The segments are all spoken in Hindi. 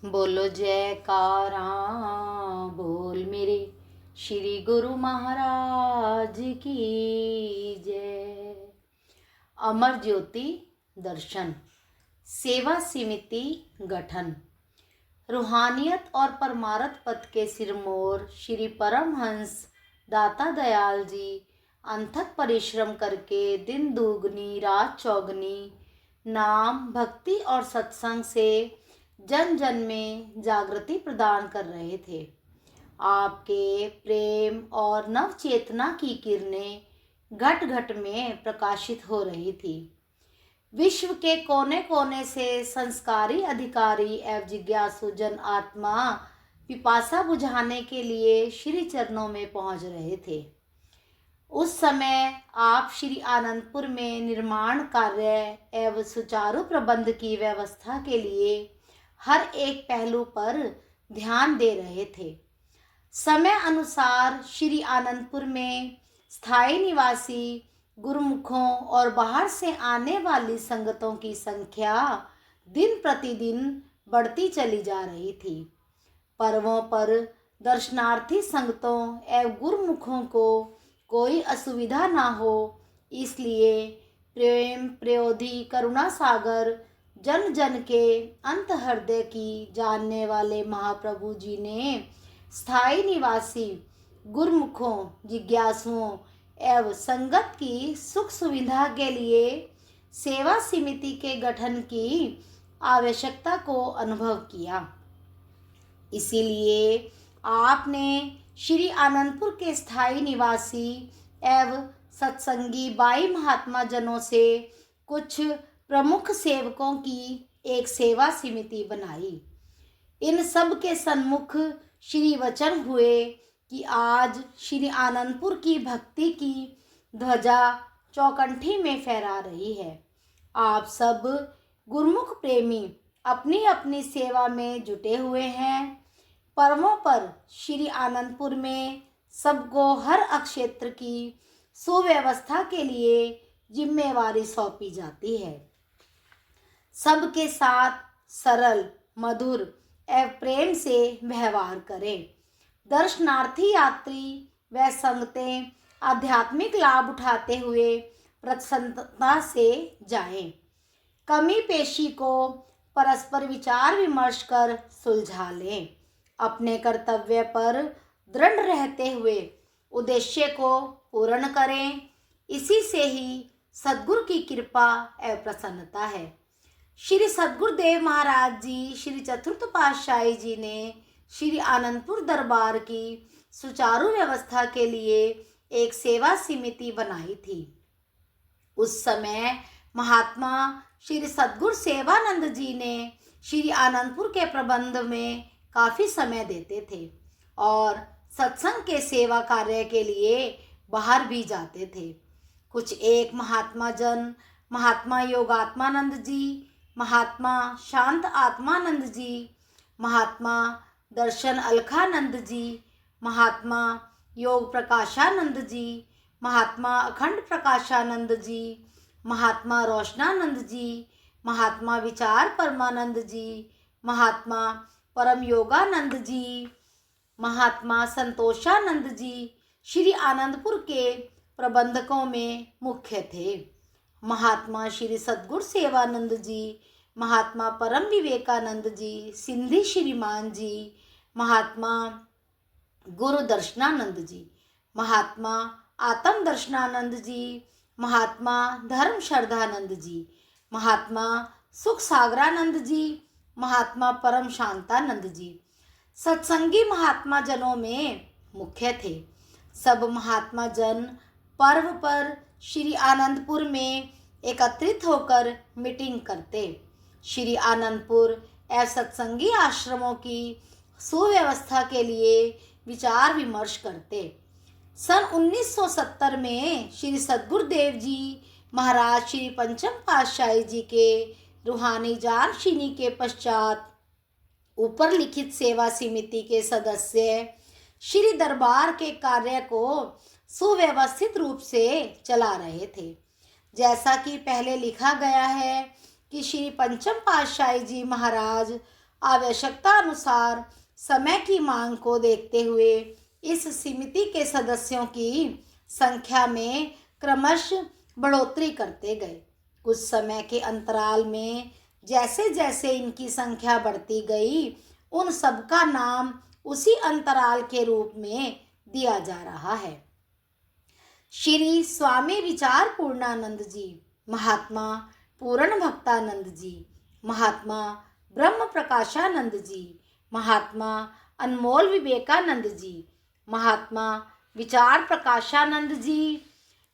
बोलो जयकारा बोल मेरे श्री गुरु महाराज की जय। अमर ज्योति दर्शन सेवा समिति गठन। रूहानियत और परमार्थ पद के सिरमौर श्री परमहंस दाता दयाल जी अनथक परिश्रम करके दिन दुगनी रात चौगनी नाम भक्ति और सत्संग से जन जन में जागृति प्रदान कर रहे थे। आपके प्रेम और नव चेतना की किरणें घट घट में प्रकाशित हो रही थी। विश्व के कोने कोने से संस्कारी अधिकारी एवं जिज्ञासु जन आत्मा पिपासा बुझाने के लिए श्री चरणों में पहुंच रहे थे। उस समय आप श्री आनंदपुर में निर्माण कार्य एवं सुचारू प्रबंध की व्यवस्था के लिए हर एक पहलू पर ध्यान दे रहे थे। समय अनुसार श्री आनंदपुर में स्थायी निवासी गुरुमुखों और बाहर से आने वाली संगतों की संख्या दिन प्रतिदिन बढ़ती चली जा रही थी। पर्वों पर दर्शनार्थी संगतों एवं गुरुमुखों को कोई असुविधा ना हो, इसलिए प्रेम प्रयोधि करुणा सागर जन जन के अंत हृदय की जानने वाले महाप्रभु जी ने स्थायी निवासी गुरुमुखों जिज्ञासुओं एवं संगत की सुख सुविधा के लिए सेवा समिति के गठन की आवश्यकता को अनुभव किया। इसीलिए आपने श्री आनंदपुर के स्थायी निवासी एवं सत्संगी बाई महात्मा जनों से कुछ प्रमुख सेवकों की एक सेवा समिति बनाई। इन सब के सन्मुख श्री वचन हुए कि आज श्री आनंदपुर की भक्ति की ध्वजा चौकंठी में फहरा रही है। आप सब गुरुमुख प्रेमी अपनी अपनी सेवा में जुटे हुए हैं। पर्वों पर श्री आनंदपुर में सबको हर अक्षेत्र की सुव्यवस्था के लिए जिम्मेवारी सौंपी जाती है। सबके साथ सरल मधुर एवं प्रेम से व्यवहार करें। दर्शनार्थी यात्री व संगतें आध्यात्मिक लाभ उठाते हुए प्रसन्नता से जाएं। कमी पेशी को परस्पर विचार विमर्श कर सुलझा लें। अपने कर्तव्य पर दृढ़ रहते हुए उद्देश्य को पूर्ण करें। इसी से ही सद्गुरु की कृपा एवं प्रसन्नता है। श्री सद्गुरुदेव महाराज जी श्री चतुर्थ पातशाही जी ने श्री आनंदपुर दरबार की सुचारू व्यवस्था के लिए एक सेवा समिति बनाई थी। उस समय महात्मा श्री सद्गुरु सेवानंद जी ने श्री आनंदपुर के प्रबंध में काफ़ी समय देते थे और सत्संग के सेवा कार्य के लिए बाहर भी जाते थे। कुछ एक महात्मा जन महात्मा योगात्मानंद जी, महात्मा शांत आत्मानंद जी, महात्मा दर्शन अलखानंद जी, महात्मा योग प्रकाशानंद जी, महात्मा अखंड प्रकाशानंद जी, महात्मा रोशनानंद जी, महात्मा विचार परमानंद जी, महात्मा परम योगानंद जी, महात्मा संतोषानंद जी श्री आनंदपुर के प्रबंधकों में मुख्य थे। महात्मा श्री सद्गुरु सेवानंद जी, महात्मा परम विवेकानंद जी, सिंधी श्रीमान जी, महात्मा गुरु दर्शनानंद जी, महात्मा आत्म दर्शनानंद जी, महात्मा धर्म श्रद्धानंद जी, महात्मा सुख सागरानंद जी, महात्मा परम शांतानंद जी सत्संगी महात्मा जनों में मुख्य थे। सब महात्मा जन पर्व पर श्री आनंदपुर में एकत्रित होकर मीटिंग करते। श्री आनंदपुर एवं सत्संगी आश्रमों की सुव्यवस्था के लिए विचार विमर्श करते। सन 1970 में श्री सद्गुरुदेव जी महाराज श्री पंचम पातशाही जी के रूहानी जानशीनी के पश्चात ऊपर लिखित सेवा समिति के सदस्य श्री दरबार के कार्य को सुव्यवस्थित रूप से चला रहे थे। जैसा कि पहले लिखा गया है कि श्री पंचम पातशाही जी महाराज आवश्यकता अनुसार समय की मांग को देखते हुए इस समिति के सदस्यों की संख्या में क्रमशः बढ़ोतरी करते गए। कुछ समय के अंतराल में जैसे जैसे इनकी संख्या बढ़ती गई, उन सबका नाम उसी अंतराल के रूप में दिया जा रहा है। श्री स्वामी विचार पूर्णानंद जी, महात्मा पूर्ण भक्तानंद जी, महात्मा ब्रह्म प्रकाशानंद जी, महात्मा अनमोल विवेकानंद जी, महात्मा विचार प्रकाशानंद जी,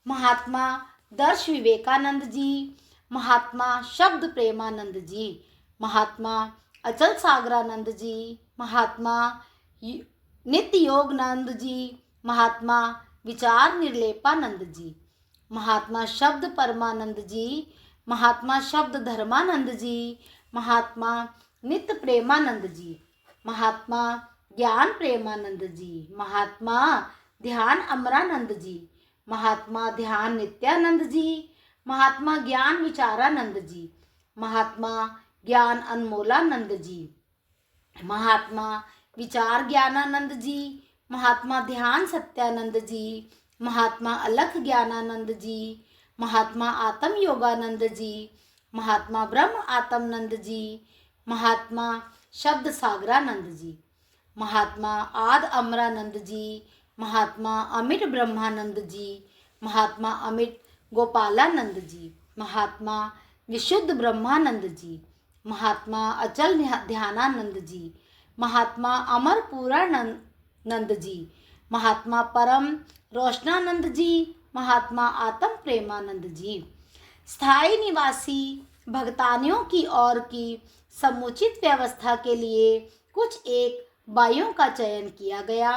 महात्मा दर्श विवेकानंद जी, महात्मा शब्द प्रेमानंद जी, महात्मा अचल सागरानंद जी, महात्मा नित्य योगानंद जी, महात्मा विचार निर्लेपानंद जी, महात्मा शब्द परमानंद जी, महात्मा शब्द धर्मानंद जी, महात्मा नित्य प्रेमानंद जी, महात्मा ज्ञान प्रेमानंद जी, महात्मा ध्यान अमरानंद जी, महात्मा ध्यान नित्यानंद जी, महात्मा ज्ञान विचारानंद जी, महात्मा ज्ञान अनमोलानंद जी, महात्मा विचार ज्ञानानंद जी, महात्मा ध्यान सत्यानंद जी, महात्मा अलख ज्ञानानंद जी, महात्मा आत्म योगानंद जी, महात्मा ब्रह्म आत्मानंद जी, महात्मा शब्द सागरानंद जी, महात्मा आद अमरानंद जी, महात्मा अमित ब्रह्मानंद जी, महात्मा अमित गोपालानंद जी, महात्मा विशुद्ध ब्रह्मानंद जी, महात्मा अचल ध्यानानंद जी, महात्मा अमर पूरानंद जी, महात्मा परम रोशनानंद जी, महात्मा आत्म प्रेमानंद जी। स्थायी निवासी भगतानियों की ओर की समुचित व्यवस्था के लिए कुछ एक बाइयों का चयन किया गया,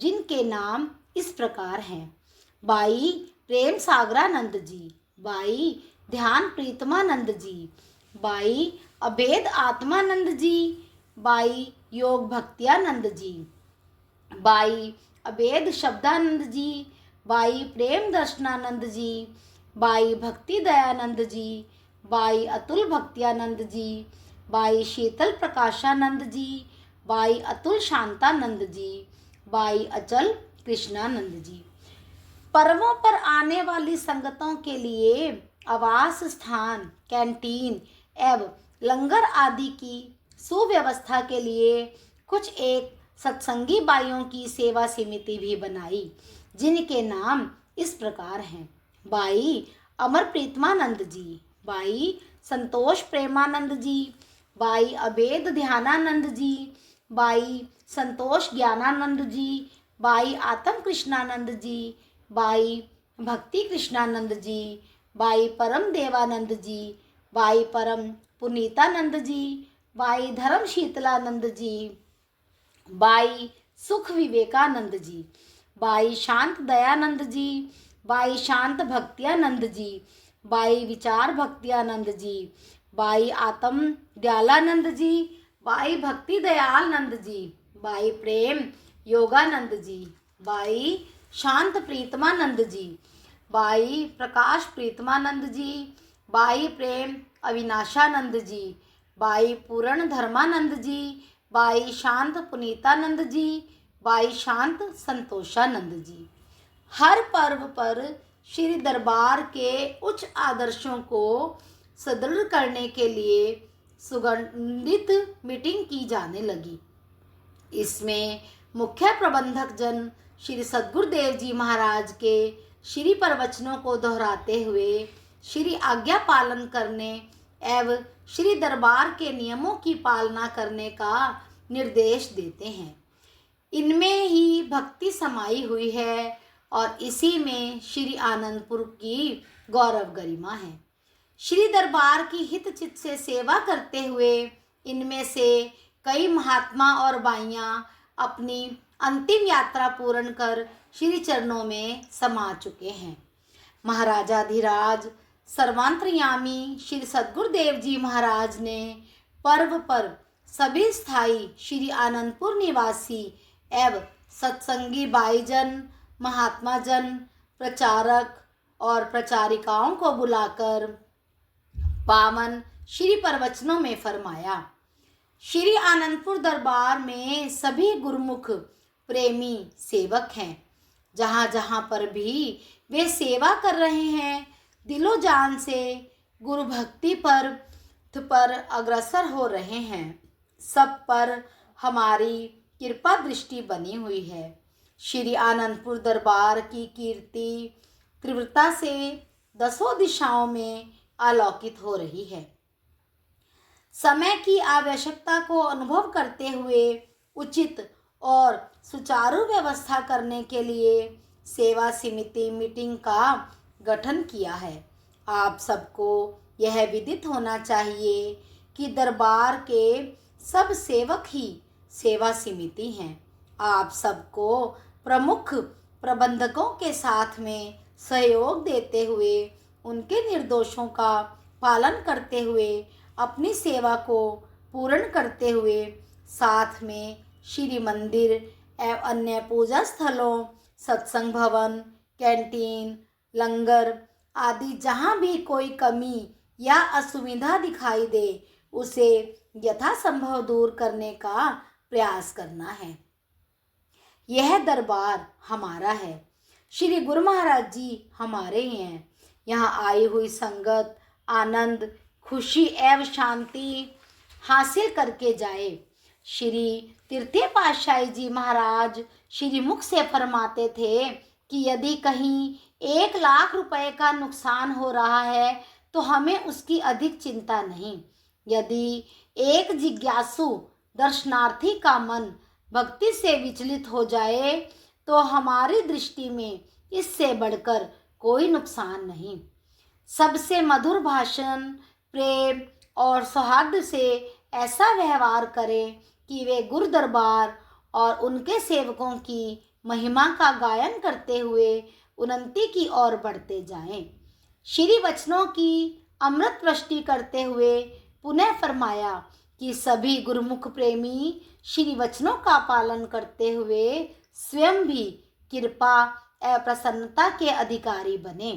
जिनके नाम इस प्रकार हैं। By Prem Sagaranand ji, by ध्यान प्रीतमानंद जी, बाई अभेद आत्मानंद जी, बाई योग भक्त्यानंद जी, बाई अभेद शब्दानंद जी, बाई प्रेम दर्शनानंद जी, बाई भक्ति दयानंद जी, बाई अतुल भक्त्यानंद जी, बाई शीतल प्रकाशानंद जी, बाई अतुल शांतानंद जी, बाई अचल कृष्णानंद जी। पर्वों पर आने वाली संगतों के लिए आवास स्थान, कैंटीन एवं लंगर आदि की सुव्यवस्था के लिए कुछ एक सत्संगी बाइयों की सेवा समिति भी बनाई, जिनके नाम इस प्रकार हैं। बाई अमर प्रीतमानंद जी, बाई संतोष प्रेमानंद जी, बाई अभेद ध्यानानंद जी, बाई संतोष ज्ञानानंद जी, बाई आत्म कृष्णानंद जी, बाई भक्ति कृष्णानंद जी, बाई परम देवानंद जी, बाई परम पुनीतानंद जी, बाई धर्म शीतलानंद जी, बाई सुख विवेकानंद जी, बाई शांत दयानंद जी, बाई शांत भक्त्यानंद जी, बाई विचार भक्त्यानंद जी, बाई आत्म दयालानंद जी, बाई भक्ति दयालनंद जी, बाई प्रेम योगानंद जी, बाई शांत प्रीतमानंद जी, बाई प्रकाश प्रीतमानंद जी, बाई प्रेम अविनाशानंद जी, बाई पूर्ण धर्मानंद जी, बाई शांत पुनीतानंद जी, बाई शांत संतोषानंद जी। हर पर्व पर श्री दरबार के उच्च आदर्शों को सुदृढ़ करने के लिए सुगठित मीटिंग की जाने लगी। इसमें मुख्य प्रबंधक जन श्री सद्गुरुदेव जी महाराज के श्री प्रवचनों को दोहराते हुए श्री आज्ञा पालन करने एवं श्री दरबार के नियमों की पालना करने का निर्देश देते हैं। इनमें ही भक्ति समाई हुई है और इसी में श्री आनंदपुर की गौरव गरिमा है। श्री दरबार की हित चित से सेवा करते हुए इनमें से कई महात्मा और बाइयाँ अपनी अंतिम यात्रा पूर्ण कर श्री चरणों में समा चुके हैं। महाराजाधिराज सर्वांतर्यामी श्री सद्गुरुदेव जी महाराज ने पर्व पर सभी स्थायी श्री आनंदपुर निवासी एवं सत्संगी भाईजन, महात्मा जन, प्रचारक और प्रचारिकाओं को बुलाकर पावन श्री प्रवचनों में फरमाया। श्री आनंदपुर दरबार में सभी गुरुमुख प्रेमी सेवक हैं। जहाँ जहाँ पर भी वे सेवा कर रहे हैं, दिलो जान से गुरु भक्ति पर अग्रसर हो रहे हैं। सब पर हमारी कृपा दृष्टि बनी हुई है। श्री आनंदपुर दरबार की कीर्ति तीव्रता से दसों दिशाओं में आलोकित हो रही है। समय की आवश्यकता को अनुभव करते हुए उचित और सुचारू व्यवस्था करने के लिए सेवा समिति मीटिंग का गठन किया है। आप सबको यह विदित होना चाहिए कि दरबार के सब सेवक ही सेवा समिति हैं। आप सबको प्रमुख प्रबंधकों के साथ में सहयोग देते हुए उनके निर्देशों का पालन करते हुए अपनी सेवा को पूर्ण करते हुए साथ में श्री मंदिर एवं अन्य पूजा स्थलों, सत्संग भवन, कैंटीन, लंगर आदि जहाँ भी कोई कमी या असुविधा दिखाई दे उसे यथासंभव दूर करने का प्रयास करना है। यह दरबार हमारा है। श्री गुरु महाराज जी हमारे ही हैं। यहाँ आई हुई संगत आनंद, खुशी एवं शांति हासिल करके जाए। श्री तृतीय पातशाही जी महाराज श्री मुख से फरमाते थे कि यदि कहीं 1,00,000 रुपए का नुकसान हो रहा है तो हमें उसकी अधिक चिंता नहीं। यदि एक जिज्ञासु दर्शनार्थी का मन भक्ति से विचलित हो जाए तो हमारी दृष्टि में इससे बढ़कर कोई नुकसान नहीं। सबसे मधुर भाषण, प्रेम और सौहार्द से ऐसा व्यवहार करें कि वे गुरु दरबार और उनके सेवकों की महिमा का गायन करते हुए उन्नति की ओर बढ़ते जाएं। श्री वचनों की अमृत वृष्टि करते हुए पुनः फरमाया कि सभी गुरुमुख प्रेमी श्री वचनों का पालन करते हुए स्वयं भी कृपा एवं प्रसन्नता के अधिकारी बने।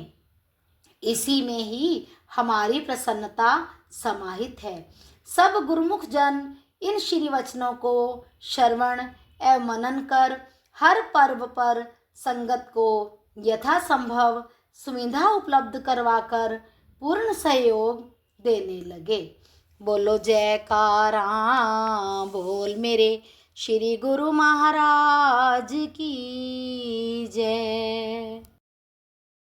इसी में ही हमारी प्रसन्नता समाहित है। सब गुरुमुख जन इन श्री वचनों को श्रवण एवं मनन कर हर पर्व पर संगत को यथासंभव सुविधा उपलब्ध करवाकर पूर्ण सहयोग देने लगे। बोलो जयकारा बोल मेरे श्री गुरु महाराज की जय।